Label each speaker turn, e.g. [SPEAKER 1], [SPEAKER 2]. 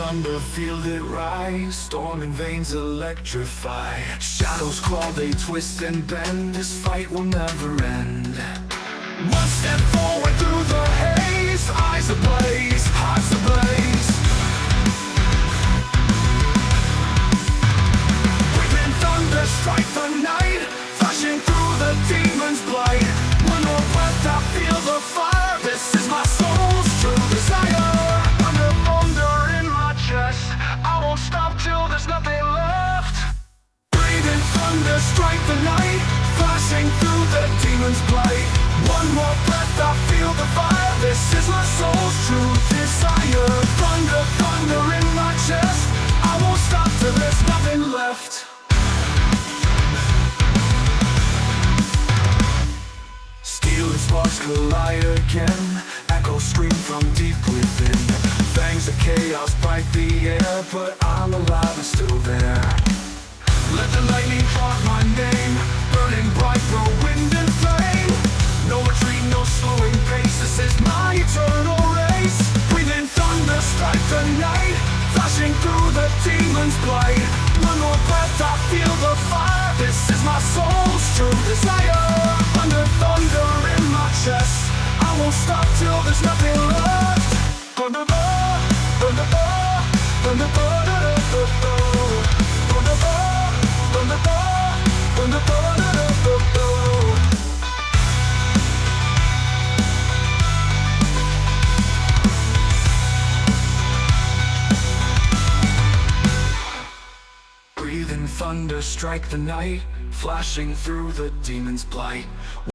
[SPEAKER 1] thunder, feel it rise. Storming veins electrify. Shadows crawl, they twist and bend. This fight will never end. One step forward through the haze. Eyes ablaze, hearts ablaze. Within thunder, strike the night. Flashing through the demon's blight. One more breath, I feel the fire. This is my soul's true desire. Under thunder in my chest, I won't stop till there's nothing left. Breathing thunder, strike the night. Flashing through the demon's blight. One more breath, I feel the fire. This is my soul's true desire. Thunder, thunder in my chest, I won't stop till there's nothing left. Steel and sparks collide again. Echoes scream from deep within. Fangs of chaos bite the air, but I'm alive and still there. Let the lightning mark my name. Burning bright through wind and flame. No retreat, no slowing pace. This is my eternal race. Breathing thunder, strike the night. Flashing through the demon's blight. One more breath, I feel the fire. This is my soul's true desire. Under thunder in my chest, I won't stop till there's nothing left. Thunder, thunder, thunder, thunder, thunder, thunder, thunder, thunder, thunder. Breathing thunder, strike the night. Flashing through the demon's blight.